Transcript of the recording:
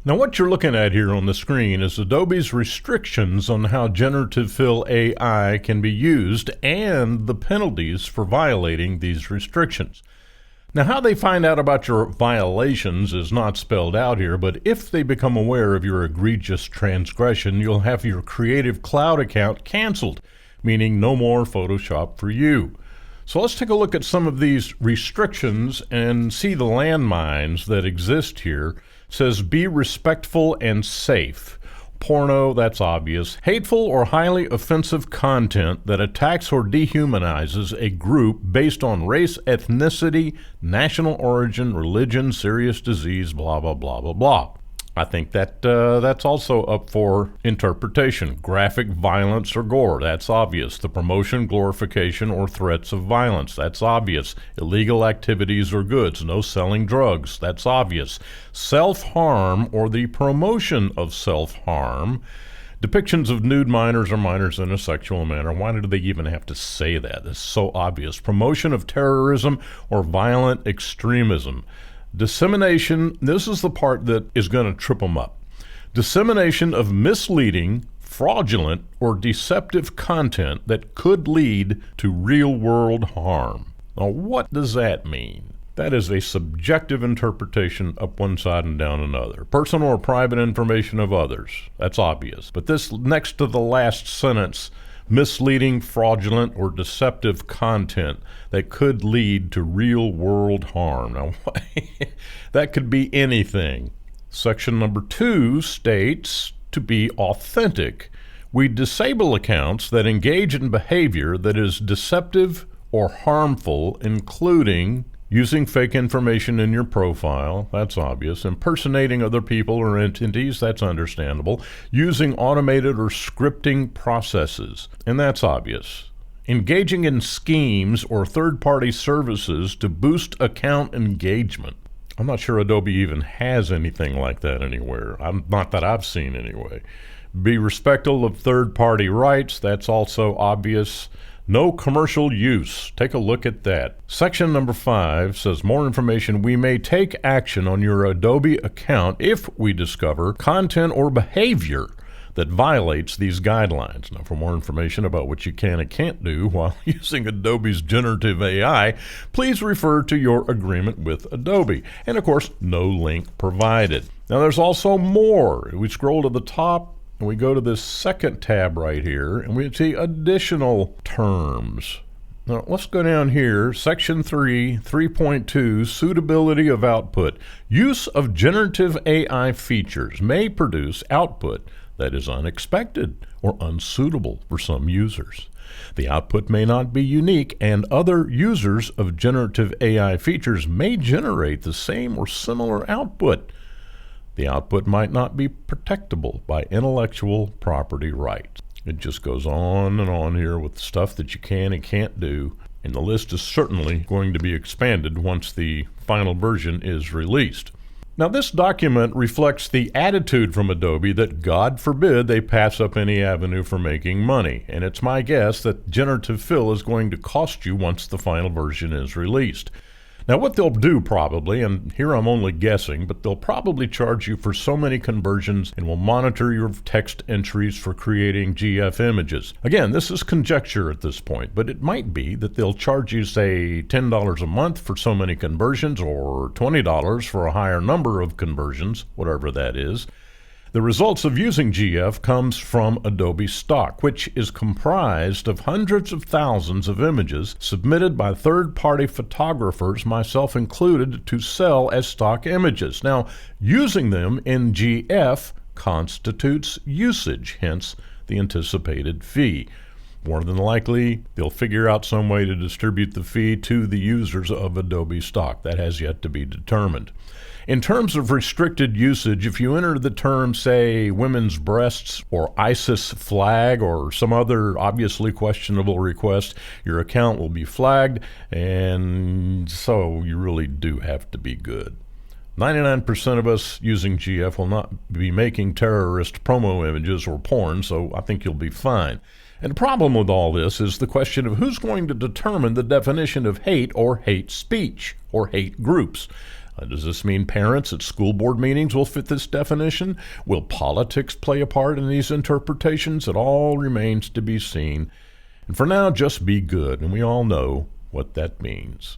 Now what you're looking at here on the screen is Adobe's restrictions on how Generative Fill AI can be used and the penalties for violating these restrictions. Now how they find out about your violations is not spelled out here, but if they become aware of your egregious transgression, you'll have your Creative Cloud account canceled, meaning no more Photoshop for you. So let's take a look at some of these restrictions and see the landmines that exist here. It says be respectful and safe. Porno, that's obvious. Hateful or highly offensive content that attacks or dehumanizes a group based on race, ethnicity, national origin, religion, serious disease, blah, blah, blah, blah, blah. I think that's also up for interpretation. Graphic violence or gore, that's obvious. The promotion, glorification, or threats of violence, that's obvious. Illegal activities or goods, no selling drugs, that's obvious. Self-harm or the promotion of self-harm. Depictions of nude minors or minors in a sexual manner. Why do they even have to say that? It's so obvious. Promotion of terrorism or violent extremism. Dissemination, this is the part that is going to trip them up. Dissemination of misleading, fraudulent, or deceptive content that could lead to real-world harm. Now, what does that mean? That is a subjective interpretation up one side and down another. Personal or private information of others. That's obvious. But this next to the last sentence, misleading, fraudulent, or deceptive content that could lead to real-world harm. Now, that could be anything. Section number 2 states to be authentic. We disable accounts that engage in behavior that is deceptive or harmful, including using fake information in your profile, that's obvious. Impersonating other people or entities, that's understandable. Using automated or scripting processes, and that's obvious. Engaging in schemes or third-party services to boost account engagement. I'm not sure Adobe even has anything like that anywhere. Not that I've seen anyway. Be respectful of third-party rights, that's also obvious. No commercial use. Take a look at that. Section number 5 says more information. We may take action on your Adobe account if we discover content or behavior that violates these guidelines. Now, for more information about what you can and can't do while using Adobe's generative AI, please refer to your agreement with Adobe. And of course, no link provided. Now, there's also more. We scroll to the top, and we go to this second tab right here, and we see additional terms. Now, let's go down here. Section 3, 3.2, suitability of output. Use of generative AI features may produce output that is unexpected or unsuitable for some users. The output may not be unique, and other users of generative AI features may generate the same or similar output. The output might not be protectable by intellectual property rights. It just goes on and on here with stuff that you can and can't do, and the list is certainly going to be expanded once the final version is released. Now, this document reflects the attitude from Adobe that, God forbid, they pass up any avenue for making money, and it's my guess that Generative Fill is going to cost you once the final version is released. Now, what they'll do probably, and here I'm only guessing, but they'll probably charge you for so many conversions and will monitor your text entries for creating GF images. Again, this is conjecture at this point, but it might be that they'll charge you, say, $10 a month for so many conversions or $20 for a higher number of conversions, whatever that is. The results of using GF comes from Adobe stock, which is comprised of hundreds of thousands of images submitted by third-party photographers, myself included, to sell as stock images. Now, using them in GF constitutes usage, hence the anticipated fee. More than likely, they'll figure out some way to distribute the fee to the users of Adobe stock. That has yet to be determined. In terms of restricted usage, if you enter the term, say, women's breasts or ISIS flag or some other obviously questionable request, your account will be flagged, and so you really do have to be good. 99% of us using GF will not be making terrorist promo images or porn, so I think you'll be fine. And the problem with all this is the question of who's going to determine the definition of hate or hate speech or hate groups. Does this mean parents at school board meetings will fit this definition? Will politics play a part in these interpretations? It all remains to be seen. And for now, just be good, and we all know what that means.